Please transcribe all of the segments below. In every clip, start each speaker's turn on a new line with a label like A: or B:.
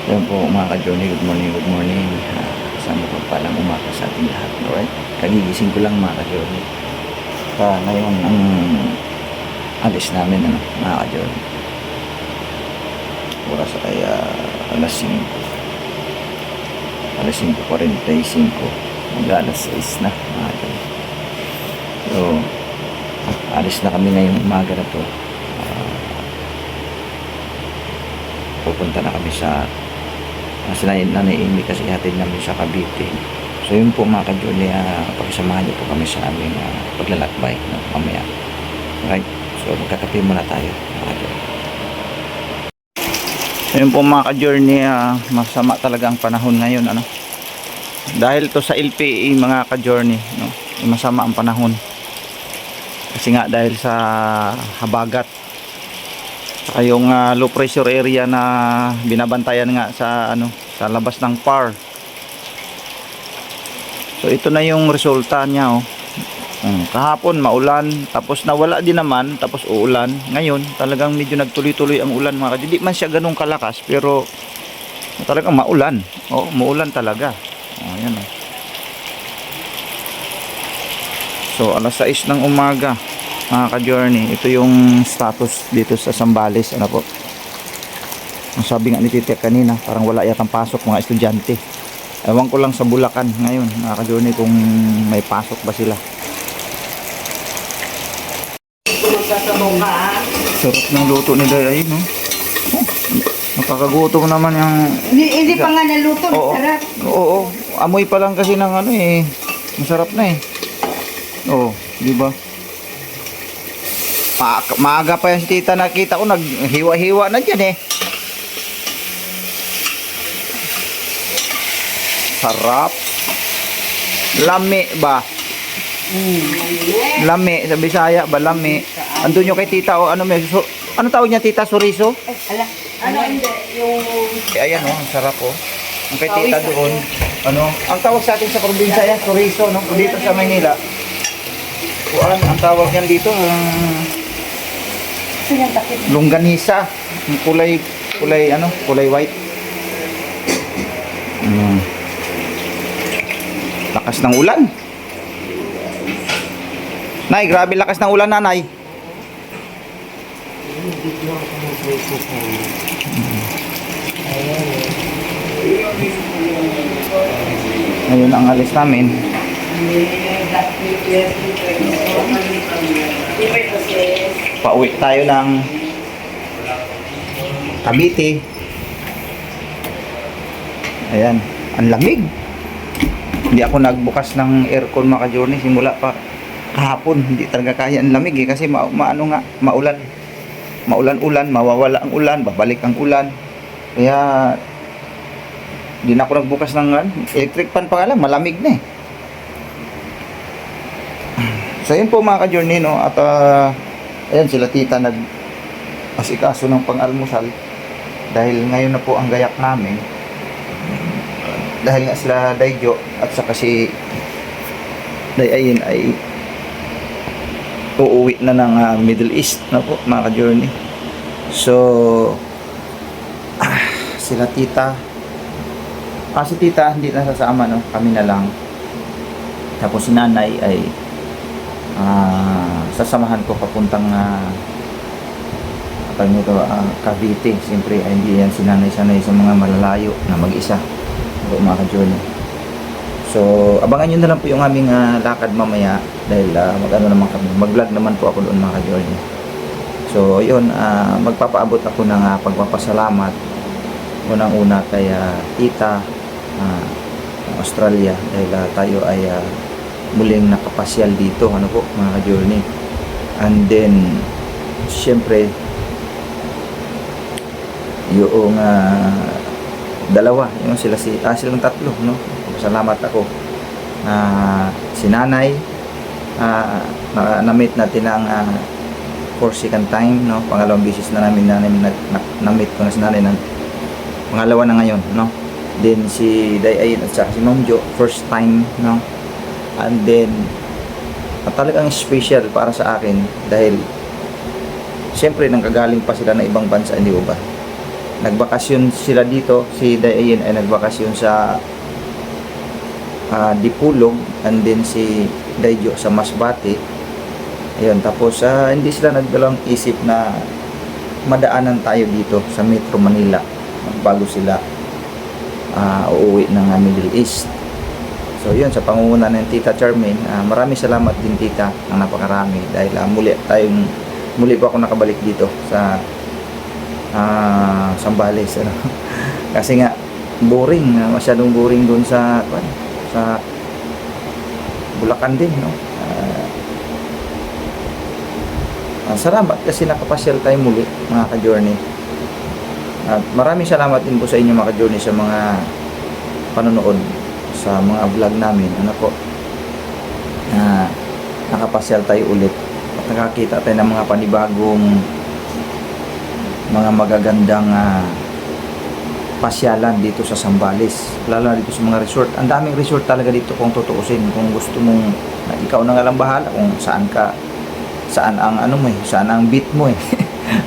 A: Yan po mga ka-journey, good morning, good morning. Kasama po palang umaga sa ating lahat. Alright, kagigising ko lang mga ka-journey. Ngayon ang alis namin mga ka-journey. Oras ay alas 5. Alas 5:45. Mag-alas 6 na mga ka-journey. So, alis na kami ngayong umaga na to. Pupunta na kami sa sila Nanay Amy kasi hatid namin sa Cavite. So yun po mga ka-journey, pagsamahan niyo po kami sa aming paglalakbay mamaya. Right? So magkakape muna tayo mga ka-journey. Yun po mga ka-journey, masama talaga ang panahon ngayon dahil to sa LPE mga ka-journey, masama ang panahon kasi nga dahil sa habagat saka yung low pressure area na binabantayan nga sa sa labas ng PAR. So ito na yung resulta niya kahapon maulan, tapos nawala din naman, tapos uulan. Ngayon talagang medyo nagtuloy-tuloy ang ulan mga kadidi. Di man siya ganun kalakas pero talagang maulan. Maulan talaga. Ayan So alas 6 ng umaga mga ka-journey, ito yung status dito sa Zambales. Po, ang sabi nga ni Tite kanina, parang wala yatang pasok mga estudyante. Ewan ko lang sa Bulacan ngayon mga ka-journey kung may pasok ba sila. Sarap ng luto ni Day, nakakagutom naman yung
B: hindi pa nga naluto, masarap.
A: Oo, amoy pa lang kasi ng masarap na di ba? Maaga pa yan si Tita, nakita ko naghiwa-hiwa na dyan Sarap. Lami ba? Lami sa Bisaya ba? Lami. Andun yung kay Tita ano tawag niya Tita? Suriso?
B: Hindi yung
A: Ayan ang sarap ang kay Tita doon ang tawag sa atin sa probinsya yan Suriso dito sa Manila ang tawag yan dito longganisa, kulay white. Lakas ng ulan. Nay, grabe lakas ng ulan, Nanay. Ngayon ang alis namin. Pauwi tayo ng Cavite. Ayan, ang lamig. Hindi ako nagbukas ng aircon mga ka-journey simula pa kahapon. Hindi talaga kaya ang lamig kasi maulan. Maulan-ulan, mawawala ang ulan, babalik ang ulan. Kaya hindi na ako nagbukas ng electric fan pa lang, malamig na So yun po mga ka-journey at ayan sila Tita nag-asikaso ng pang-almusal dahil ngayon na po ang gayak namin dahil nga sila Dayjo at saka si Dayayin ay uuwi na ng Middle East po mga ka-journey. So sila Tita si Tita hindi nasasama kami na lang, tapos si Nanay ay sasamahan ko papuntang Cavite. Siyempre hindi yan sinanay-sanay sa mga malalayo na mag-isa mga ka-journey. So abangan nyo na lang po yung aming lakad mamaya dahil mag-vlog naman po ako doon mga ka-journey. So yun, magpapaabot ako ng pagpapasalamat unang-una kay Tita Australia dahil tayo ay muling nakapasyal dito po mga ka-journey. And then syempre yung dalawa silang tatlo salamat ako si Nanay na-meet natin ang for second time pangalawang bisis na namin na-meet ko na si Nanay ng pangalawa na ngayon then si Dayayin at saka si Ma'am Jo first time and then talagang special para sa akin dahil siyempre nanggagaling pa sila na ibang bansa, hindi ba? nagbakasyon sila dito. Si Dayan ay nagbakasyon sa Dipulog, and then si Daijo sa Masbate. Ayun, tapos hindi sila nagdalawang isip na madaanan tayo dito sa Metro Manila bago sila uuwi ng Middle East. So yun, sa pangunguna ng Tita Charmaine, maraming salamat din tita, ang napakarami, dahil muli po ako nakabalik dito sa Zambales, ano? Kasi nga boring, masyadong boring doon sa Bulacan din, no? Salamat kasi nakapasyal tayo muli, mga ka-journey. At maraming salamat din po sa inyo, mga ka-journey, sa mga panonood sa mga vlog namin, ano po, nakapasyal tayo ulit at nakakita tayo ng mga panibagong, mga magagandang pasyalan dito sa Zambales, lalo na dito sa mga resort. Ang daming resort talaga dito kung tutuusin, kung gusto mong ikaw na nga lang bahala kung saan ang ano mo saan ang beat mo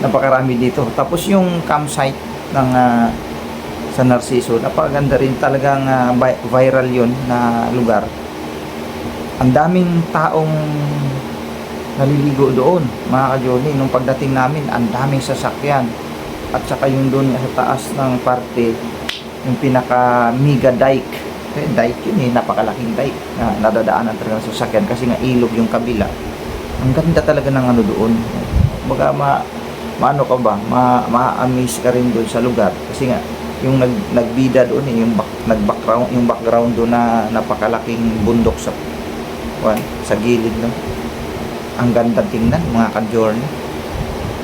A: napakarami dito. Tapos yung campsite ng sa Narciso, napakaganda rin talagang viral yun na lugar. Ang daming taong naliligo doon, mga ka-journey. Nung pagdating namin, ang daming sasakyan. At saka yung doon sa taas ng parte, yung pinaka mega dike. Dike yun napakalaking dike na nadadaanan talaga ng sasakyan kasi nga ilog yung kabila. Ang ganda talaga ng ano doon. Baga maano ka ba, ma-amaze ka rin doon sa lugar kasi nga yung nagbida doon yung background doon na napakalaking bundok sa gilid, no. Ang ganda tingnan, mga ka-journey.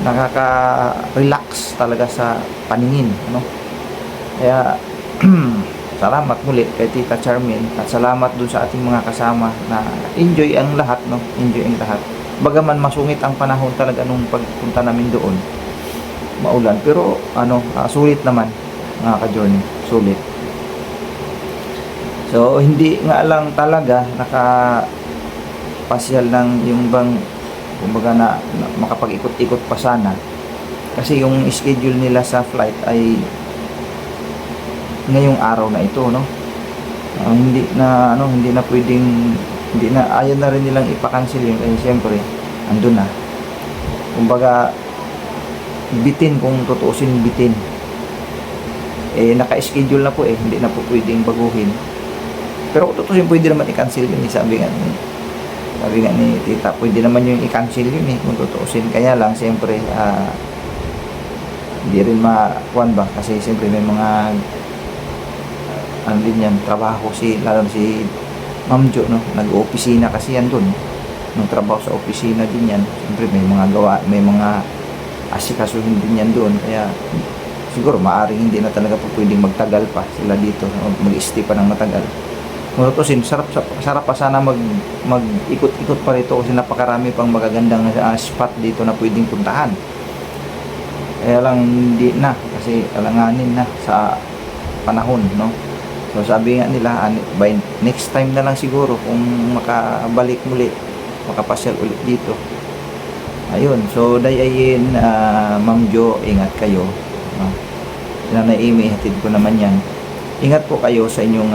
A: Nakaka-relax talaga sa paningin, no. Kaya salamat muli kay Tita Charmaine at salamat doon sa ating mga kasama na enjoy ang lahat, no. Enjoy ang lahat. Bagaman masungit ang panahon talaga nung pagpunta namin doon, maulan, pero sulit naman, mga ka-journey, sulit. So hindi nga lang talaga nakapasyal ng yung bang kumbaga na makapag-ikot-ikot pa sana kasi yung schedule nila sa flight ay ngayong araw na ito, no. Hindi na pwedeng, hindi na, ayaw na rin nilang ipa-cancel yun kasi siyempre andun na, kumbaga bitin, kung tutuusin bitin, naka-schedule na po, hindi na po pwedeng baguhin. Pero kung tutuusin pwede naman i-cancel yun, sabi nga ni tita, pwede naman yung i-cancel yun kung tutuusin. Kaya lang siyempre hindi rin makuan ba kasi siyempre may mga ano din yan, trabaho lalo si Ma'am Jo, no, nag-opisina kasi yan doon, nung trabaho sa opisina din yan, siyempre may mga gawa, may mga asikasuhin din yan doon, kaya siguro maaring hindi na talaga po pwedeng magtagal pa sila dito, mag-stay pa ng matagal. Kung tutusin, sarap pa sana mag-ikot-ikot pa rito kasi napakarami pang magagandang spot dito na pwedeng puntahan. Kaya lang hindi na kasi alanganin na sa panahon, no. So sabi nga nila, by next time na lang siguro kung makabalik muli, makapasyal ulit dito. Ayun, so dayayin, Ma'am Jo, ingat kayo. Nanay Amy, hatid ko naman yan. Ingat po kayo sa inyong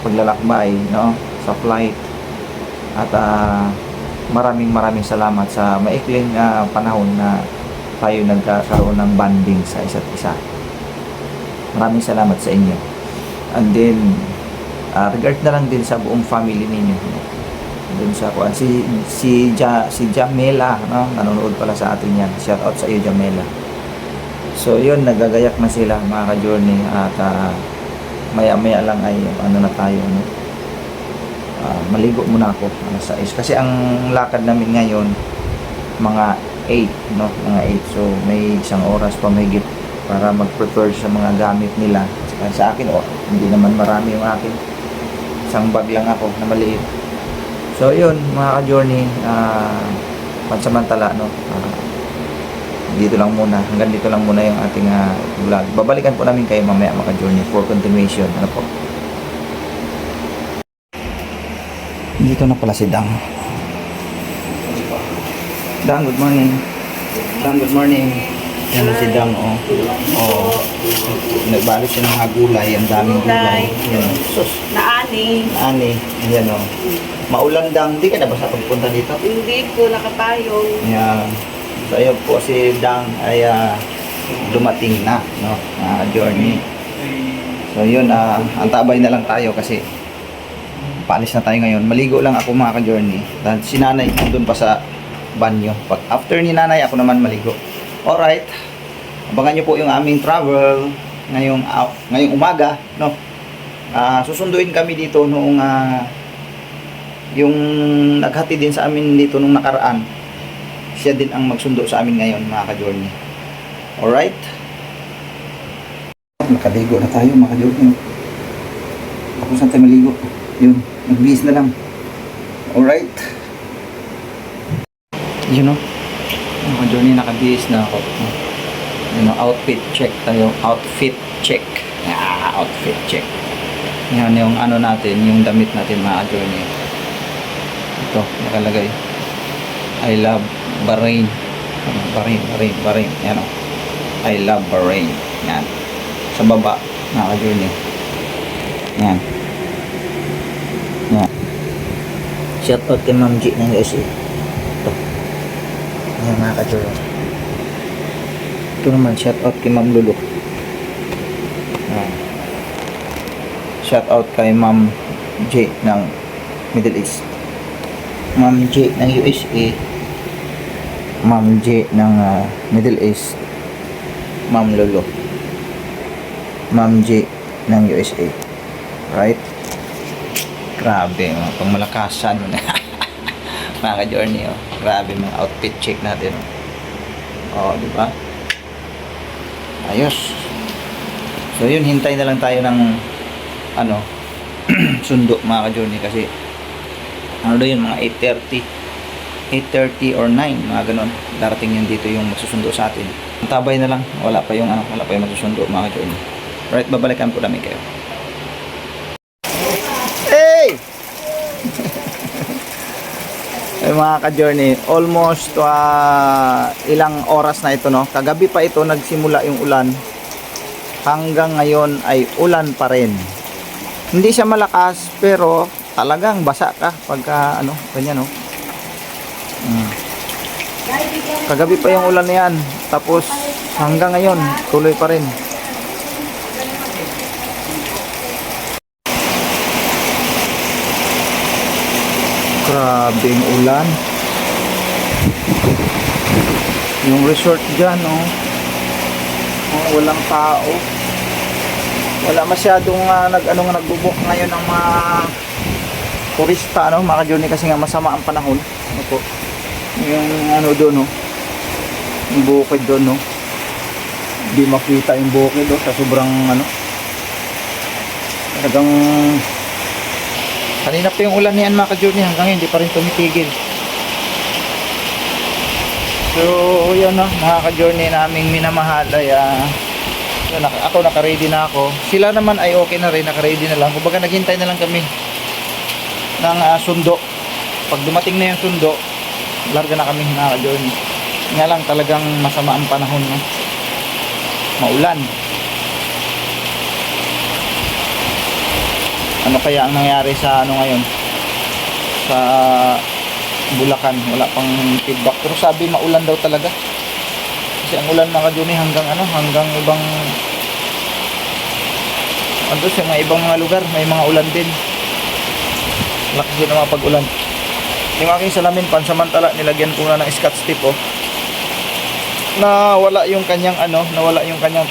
A: paglalakbay, no, sa flight. At maraming salamat sa maikling panahon na tayo nagkakaroon ng bonding sa isa't isa. Maraming salamat sa inyo. And then regard na lang din sa buong family ninyo, dun sa si Jamela, no, nanonood pala sa atin yan. Shout out sa iyo, Jamela. So yun, nagagayak na sila, mga ka-journey, at maya lang ay na tayo, no? Maligo muna ako sa kasi ang lakad namin ngayon mga 8, no, mga 8. So may isang oras pa mahigit para mag-prepare sa mga gamit nila. Sa akin, hindi naman marami yung akin. Isang bag lang ako na maliit. So, yun, mga ka-journey, pansamantala, no, dito lang muna. Hanggang dito lang muna yung ating vlog. Babalikan po namin kayo mamaya, mga ka-journey, for continuation. Ano po? Dito na pala si Dang. Dang, good morning. Dang, good morning. Yan na si Dang, oh. Oh. Nagbalik siya ng mga gulay. Ang daming gulay. Yan. Sus.
B: Naani.
A: Ani. Yan, oh. Maulan, Dang. Hindi ka na ba sa pagpunta dito?
B: Hindi ko nakapayong.
A: Yan. So, ayun po si Dang ay dumating na, no? Journey. So, yun. Antabay na lang tayo kasi paalis na tayo ngayon. Maligo lang ako mga ka-journey. Dahil si nanay nandun pa sa banyo. Pag after ni nanay, ako naman maligo. Alright. Abangan nyo po yung aming travel ngayong umaga, no? Susunduin kami dito noong yung naghati din sa amin dito nung nakaraan. Siya din ang magsundo sa amin ngayon mga ka-journey. Alright. Nakaligo na tayo mga ka-journey. Ako saan tayo maligo? Yun, magbihis na lang. Alright. You know, mga journey nakabihis na ako. You know, outfit check tayo. Outfit check. Outfit check. Yan yung ano natin, yung damit natin mga journey. Ito, nakalagay. I love Bahrain. Bahrain. Yan o. I love Bahrain. Yan. Sa baba, mga journey. Yan. Yan. Shout out kay Ma'am G ng USA. Ito. Yan mga ka-journey. Ito naman, shout out kay Ma'am Lulu. Yan. Shout out kay Ma'am J ng Middle East. Ma'am J ng USA. Ma'am J ng Middle East. Ma'am Lulu. Ma'am J ng USA. Right? Grabe, mga pangmalakasan mo na. Mga ka-journey, oh. Grabe mga outfit check natin. Oh, di ba? Ayos. So yun, hintay na lang tayo ng sundo mga ka-journey kasi ano yun, mga 8:30 or 9, mga ganon. Darating yun dito yung magsusundo sa atin. Tabay na lang, wala pa yung magsusundo mga ka-journey. Right, babalikan po namin kayo. Hey! Ay mga ka-journey, almost ilang oras na ito, no? Kagabi pa ito nagsimula yung ulan. Hanggang ngayon ay ulan pa rin. Hindi siya malakas pero talagang basa ka pagka ganyan, no? Kagabi pa yung ulan na yan. Tapos hanggang ngayon tuloy pa rin. Grabing ulan. Yung resort dyan, oh, walang tao. Wala masyadong nagbubuk ngayon ng mga turista, mga ka-journey, kasi nga masama ang panahon. Ano po? Yung doon, yung bukid doon, hindi makita yung bukid, sa sobrang talagang kanina pa yung ulan niyan mga ka-journey, hanggang ngayon hindi pa rin tumitigil. So yun, mga ka-journey naming minamahal ay ako naka-ready na ako. Sila naman ay okay na rin, naka-ready na lang. Kumbaga naghintay na lang kami ng sundo. Pag dumating na yung sundo, larga na kami mga ka-journey. Nga lang talagang masama ang panahon, maulan. Ano kaya ang nangyari sa ngayon sa Bulacan? Wala pang feedback, pero sabi maulan daw talaga. Kasi ang ulan mga ka-journey hanggang ibang sa mga ibang mga lugar may mga ulan din. Lakas din ang mga pag-ulan. Yung aking salamin pansamantala nilagyan ko na ng scotch tape, nawala yung kanyang nawala yung kanyang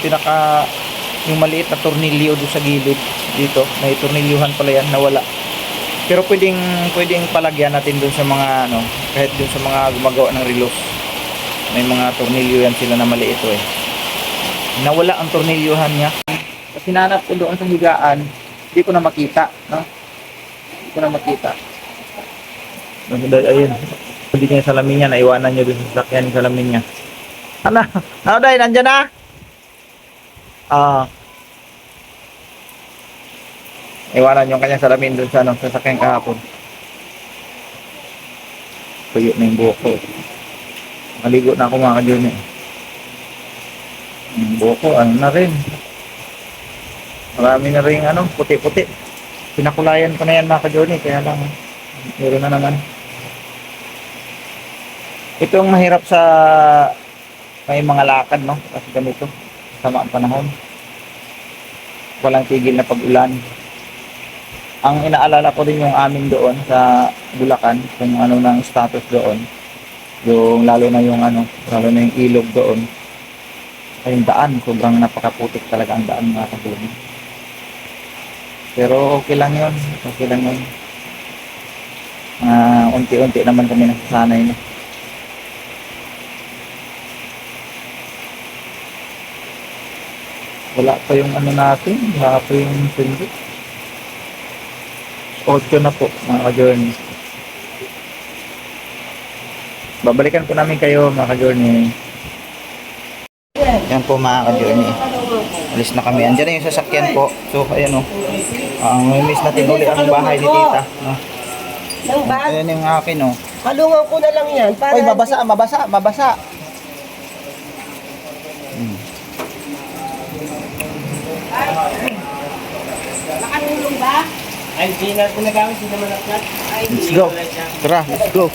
A: yung maliit na tornilyo doon sa gilid dito. May tornilyuhan pala yan, nawala. Pero pwedeng palagyan natin doon sa mga kahit doon sa mga gumagawa ng relos. May mga tornilyo yan sila na maliit, nawala ang tornilyuhan niya. Kasi hinanap ko doon sa higaan, hindi ko na makita, hindi ko na makita. Ayun, hindi niya yung salamin niya, naiwanan niya doon sa sasakyan yung salamin niya. Day, nandyan na? Iwanan yung kanyang salamin doon sa sasakyan kahapon. Tuyo na yung buhok ko. Maligo na ako mga ka-journey. Yung buko, ano na rin. Marami na rin ano, puti-puti. Pinakulayan ko na yan mga ka-Johnny, kaya lang meron na naman. Ito ang mahirap sa may mga lakad, no? Kasi ganito, sama ang panahon. Walang tigil na pag-ulan. Ang inaalala ko din yung amin doon sa Bulacan, kung ano ng status doon. Yung lalo na yung ano, lalo na yung ilog doon. Ay yung daan, sobrang napakaputik talaga ang daan mga ka-Johnny. Pero okay lang yun, okay lang yun. Unti-unti naman kami nasasanay na. Wala pa yung ano natin, wala pa yung sindi. 8 na po mga ka-Journey. Babalikan po namin kayo mga ka-Journey. Yan po mga ka-Journey. Alis na kami. Andiyan na yung sasakyan po. So ayan o. May miss natin uli ang bahay ni tita. No?
B: Nang ba?
A: Ayan yung akin o.
B: Halungan ko na lang yan. Para
A: Uy, mabasa.
B: Nakatulong ba?
C: Ay, di na ko nagamit, di naman naklat. Ay,
A: Let's go. Tara, let's go.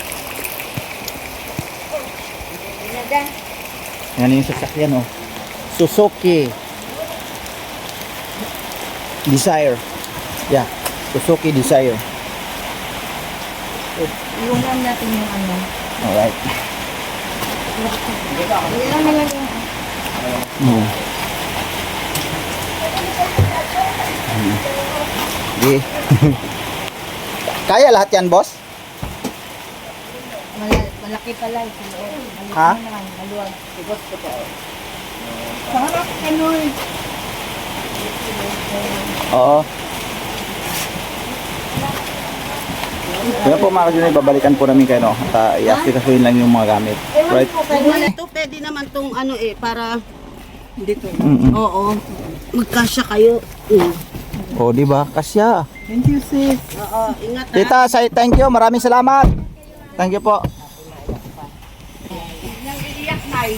A: Yan yung sasakyan o. Suzuki Desire. Yeah, Suzuki Desire.
B: Iwanan natin yung ano.
A: Alright.
B: Ilan na lang yung
A: Okay. Kaya lahat yan, boss?
B: malaki pala yung loob.
A: Ha?
B: Maluwag. Sigot ko po. Sarap ano eh.
A: Oo. Kaya po mga ka-Journey, babalikan po namin kayo, no? At i-activate lang yung mga gamit. Right?
B: Ito pwede naman tong ano eh, para dito.
A: Mm-mm.
B: Oo. Magkasya kayo.
A: O, di ba? Kasya.
B: Thank you, sis. Oo, ingat ha.
A: Tita, say thank you. Maraming salamat. Thank you po.
B: Nang iiyak, Nay.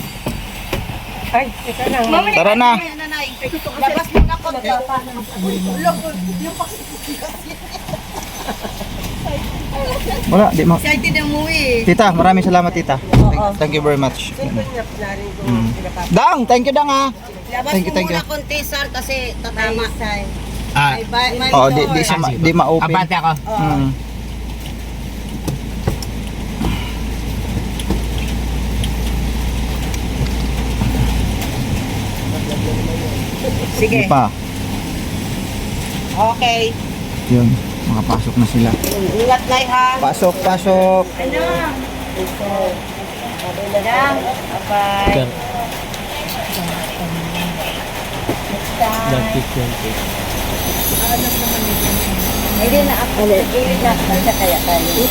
B: Ay, ito na. Mama,
A: Tara na.
B: Nanay. Labas mo na ko.
A: Wala, di mo.
B: Excited na mo eh.
A: Tita, maraming salamat, tita. Thank you very much. Dang, thank you, Dang, ha.
B: Labas
A: Thank you,
B: mo
A: thank
B: muna
A: you.
B: konti, sir, kasi tatama.
C: Ah,
A: Oh, di siya di ma-open.
C: abante ako.
A: Mm.
B: Sige.
A: Di pa.
B: Okay.
A: Yun, makapasok na sila.
B: Ingat, Nay, ha.
A: Pasok, pasok.
B: Ano? Okay na lang. Bye-bye. Hindi na ako. Gilid na. Nasa kaya tayo.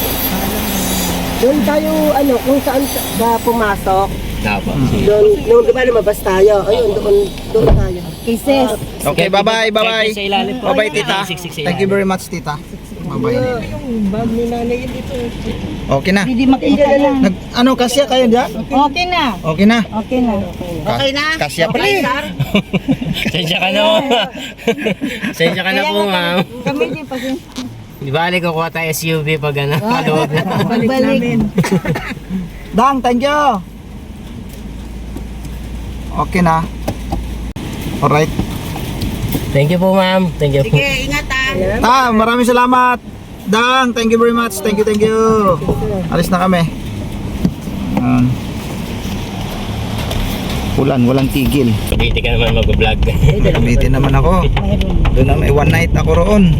B: Doon tayo, ano, kung saan ba pumasok,
C: Dapat.
B: doon di ba lumabas tayo? Ayun, doon tayo. Kisses.
A: Okay, bye-bye, bye-bye.
C: Sa ilalim po.
A: Bye-bye, tita.
C: Siksik sa
A: Thank you very much, tita. Bye-bye.
B: Yung bag ni nanay yun dito.
A: Okay na.
B: Hindi makita lang.
A: Ano, kasya kayo dyan?
B: Okay na.
A: Okay na.
B: Okay na. Okay na?
A: Kasya pala eh.
C: Sensya ka na po. Sensya ka na po, ma'am.
B: Kami din pa din.
C: Di ba, kukuha tayo SUV pag ano, kaloob na.
B: Balik.
A: Dang, thank you. Okay na. Alright.
C: Thank you po, ma'am. Thank you po.
B: Sige, ingat ha.
A: Maraming salamat. Dang, thank you very much. Thank you, thank you. Alis na kami. Ulan, walang tigil.
C: Kabiti ka naman mag-vlog.
A: Gamitin naman ako. Doon na may one night ako roon.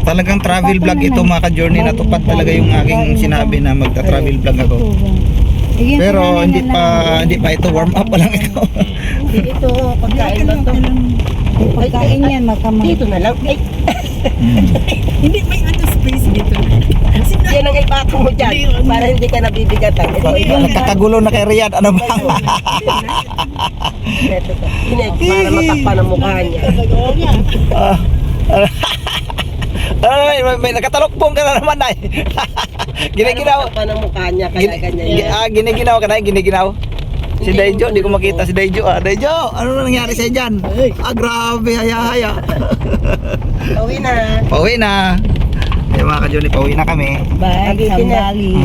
A: Talagang travel vlog ito mga ka-Journey. Natupad talaga yung aking sinabi na magta-travel vlog ako. Pero hindi pa ito, warm up pa lang ito.
B: Ito, pagkain ba ito? Pagkain yan, magkamay. Dito na lang. Ay. Hindi, may ano space dito. Yan ang ipako mo dyan. Para hindi ka nabibigatan.
A: Nagkakagulo na kay Riyadh. Ano ba?
B: Para matakpan ang mukha niya.
A: Ay, may nakatalokpong ka na naman ay. Giniginaw.
B: Para matakpan ang mukha niya, kaya ganyan yan.
A: Giniginaw ka na, giniginaw. Si Daijo, di ko makita si Daijo ah. Daijo, ano na nangyari sa'yo dyan? Ah, grabe, haya-haya.
B: Uwi na.
A: Pauwi na. Ay, mga ka-Johnny, pauwi na kami.
B: Bye, Sambali.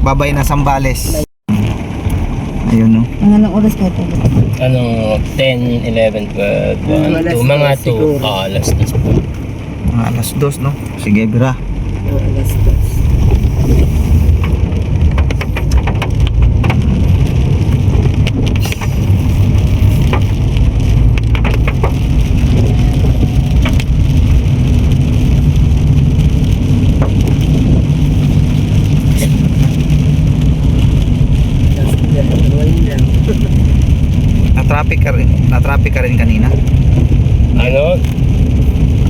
A: Babay na Sambales. Ayun no.
B: Ang anong oras kayo po?
C: Ano, 10, 11, 12, 1, 2, mga 2. Alas 2 po.
A: Mga alas 2 no. Sige, Bira.
B: Alas 2.
A: Na-traffic ka rin kanina.
C: Ano,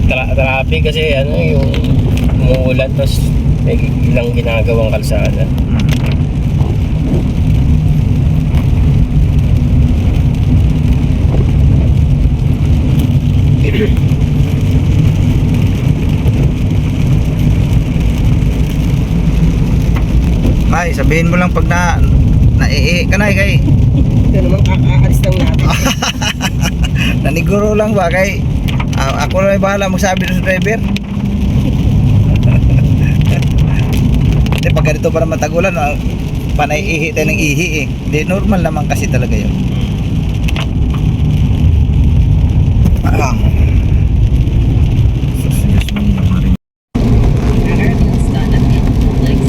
C: traffic kasi ano, yung umuulan tapos may ilang ginagawang kalsada.
A: Ay, sabihin mo lang pag naiihi ka na kay.
B: Ito naman kakaalis lang natin.
A: Naniguro lang ba kay ako na may bahala magsabi doon sa driver. Hindi, pag ganito pa naman tagulan, panay ihi tayo ng ihi eh. Hindi, normal naman kasi talaga yun. Parang
D: Meals done at the Netflix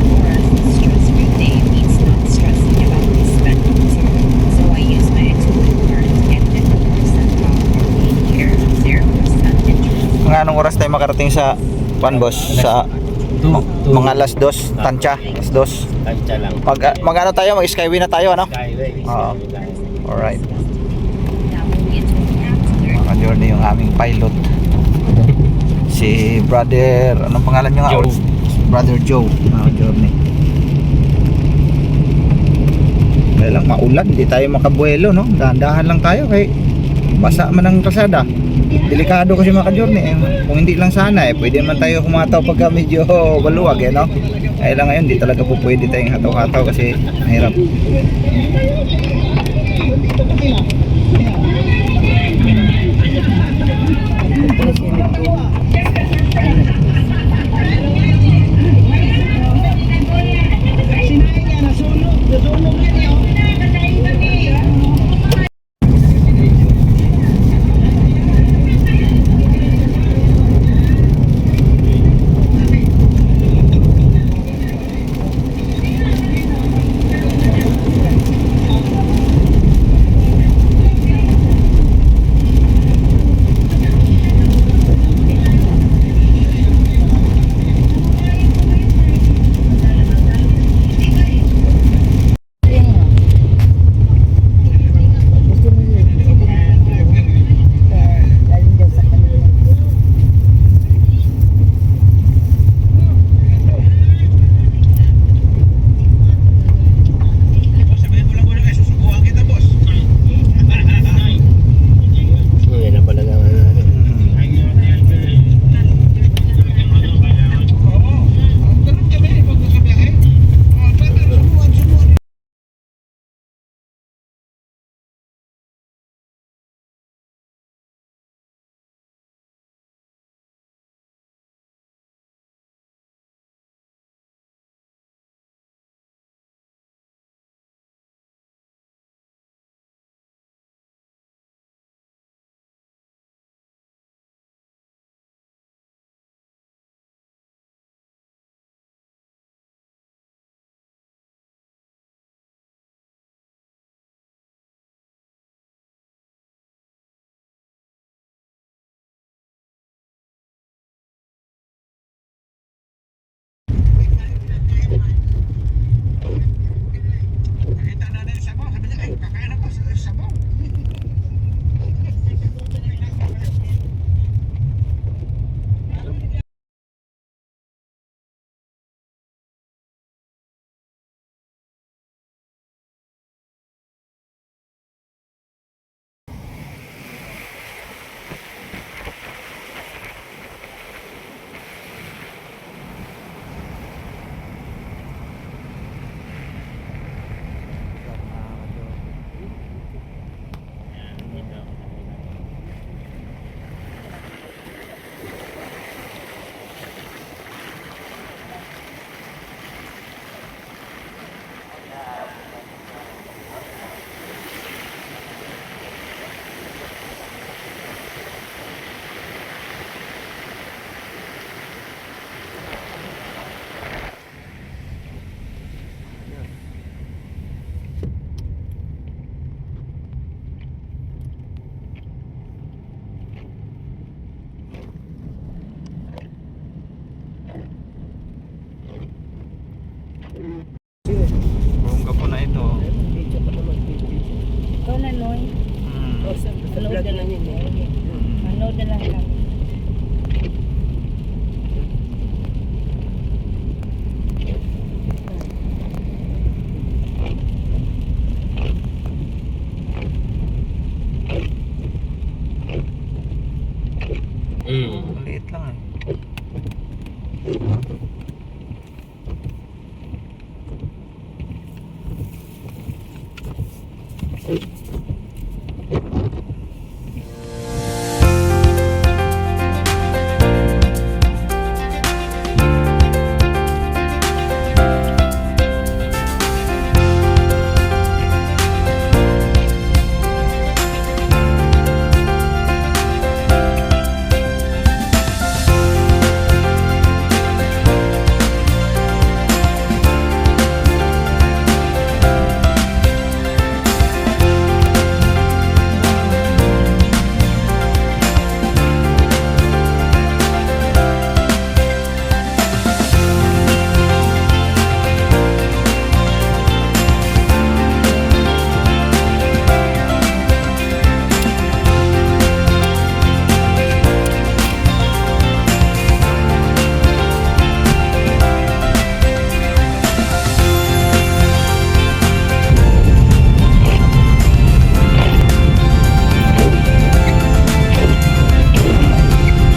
D: for us. Stress-free day means not stressing about the spending. So I use my Intuit card to get 50% off for 8 years, 0% interest.
A: mga anong oras tayo makarating sa boss? Sa mga alas 2, tansya, alas 2.
C: Tansya lang.
A: Mag-ano tayo, mag-skyway na tayo, ano?
C: Skyway.
A: Oo. Alright.
D: Download the Intuit app to learn
A: Mga journey yung aming pilot. Si brother, anong pangalan nyo nga?
C: Joe.
A: Brother Joe. Mga journey. Kaya lang maulan, hindi tayo makabuelo, no? Dahan-dahan lang tayo kay basa man ang kalsada. Delikado kasi mga ka-journey. Kung hindi lang sana pwede naman tayo humataw pagka medyo baluwag no? Kaya lang ngayon, hindi talaga po pwede tayong hataw-hataw kasi mahirap.
B: na lang yun.
E: Manood na lang kami.
A: Maliit lang eh.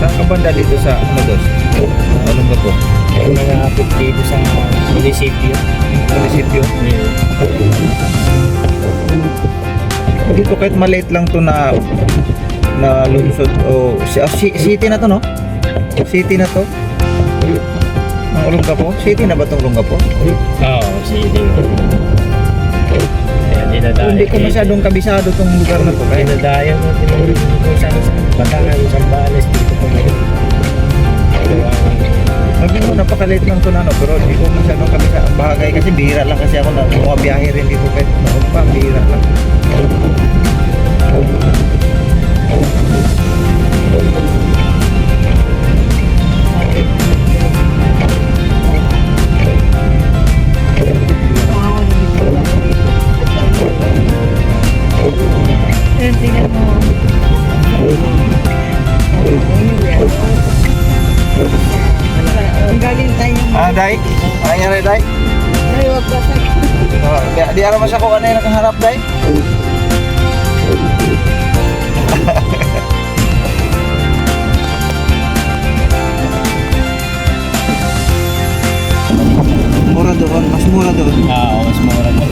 A: Saan ka banda dito sa ano dos? Anong ba po?
C: Yung mga dito sa munisipyo.
A: Munisipyo? Dito kahit maliit lang to na lungsod o city na to, no? City na to. Ang Olongapo? City na ba tong Olongapo?
C: Oo, sige. Kaya dinadayo.
A: Hindi ko masyadong kabisado tong lugar na to. Kaya
C: Dinadayo natin kung saan Batangan, Zambales, dito po ngayon.
A: sabi mo napakaliit lang to na, no? Pero hindi ko masyadong kabisado ang bagay kasi bihira lang kasi ako na bumabiyahe rin dito kahit noon pa, bihira lang.
E: Tingnan mo. Ang galing tayo.
A: Day? Ano nangyari, Day?
E: Ay, wag ba sa...
A: Di alam mo siya kung ano yung nakaharap, Day? Mura doon, mas mura doon.
C: Oo, mas mura po.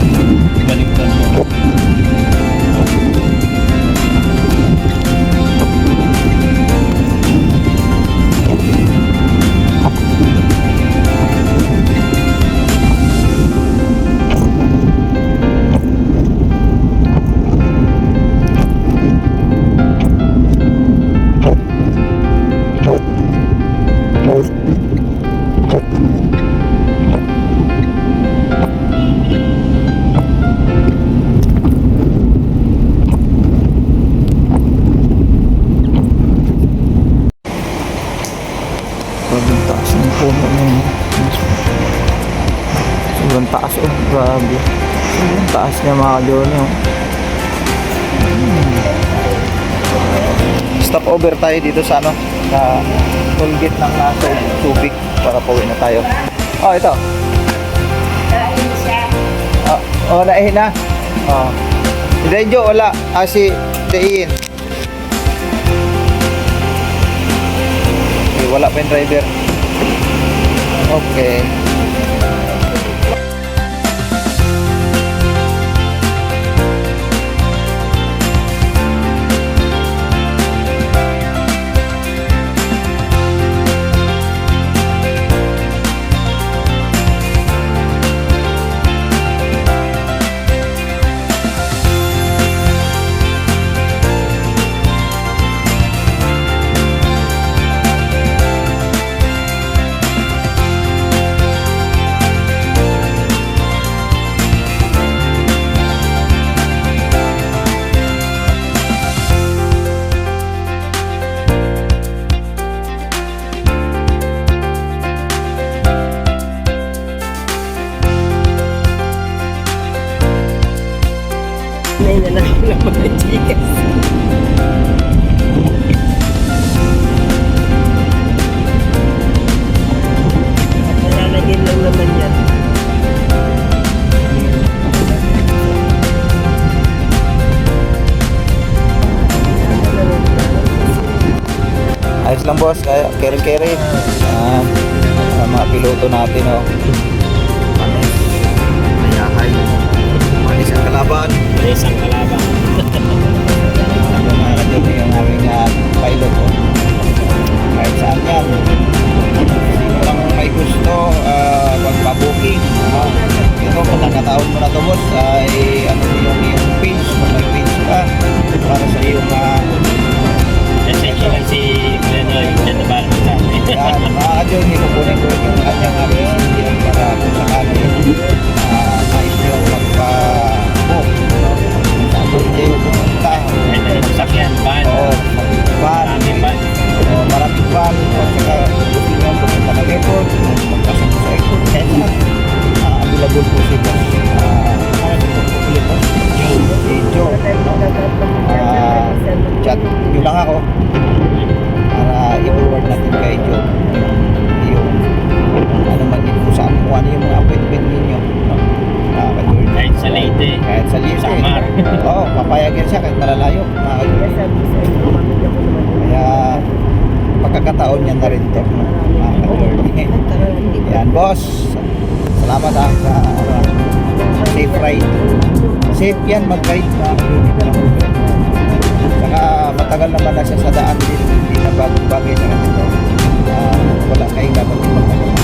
C: Baliktad po.
A: Sobrang taas ng puno na yun. Sobrang taas, oh. Grabe. Sobrang taas niya mga Johnny, oh. Stop over tayo dito sa ano, sa toll gate ng nasa Subic para pauwi na tayo. Oh, ito. Oh, naihin na. Oh. Si Dejo, wala. Si Dein. Wala pa yung driver. Okay.
B: May nalang lang mga chikas. Nalalagyan lang naman yan.
A: Ayos lang boss, kaya carry. Mga piloto natin oh. Manis. Mayahay. Manis ang kalaban.
C: May isang kalaban.
A: Ano mga kadumi yung aming pilot oh. Kahit saan yan. Sino lang may gusto, magpa-booking. Ito, kung nakataon mo na to boss, ay ano yung page, kung may page ka, para sa iyong
C: Essential lang si Kuya dyan na balang sa amin.
A: yan, mga kadumi, kukunin ko yung kanyang application para kung sakali nais nyo magpa-book. Kung saan mo kayo pumunta.
C: Kahit ano sasakyan, van,
A: Oo, van.
C: maraming van.
A: Maraming van. At saka gusto nyo pumunta na airport. Magpasok sa airport. Kaya available po si boss. Si Joe. Chat nyo lang ako para i-forward natin kay Joe yung ano man din kung saan kung ano yung mga appointment ninyo.
C: Kahit sa Leyte.
A: Kahit sa Leyte.
C: Samar.
A: Oo, papayagan siya kahit malalayo. Mga kaya pagkakataon niya na rin to. Yan boss. Salamat sa safe ride. Safe yan mag-ride na. Saka matagal naman na siya sa daan din. Hindi na bagong bagay sa kanito. Wala kayo dapat magtagal.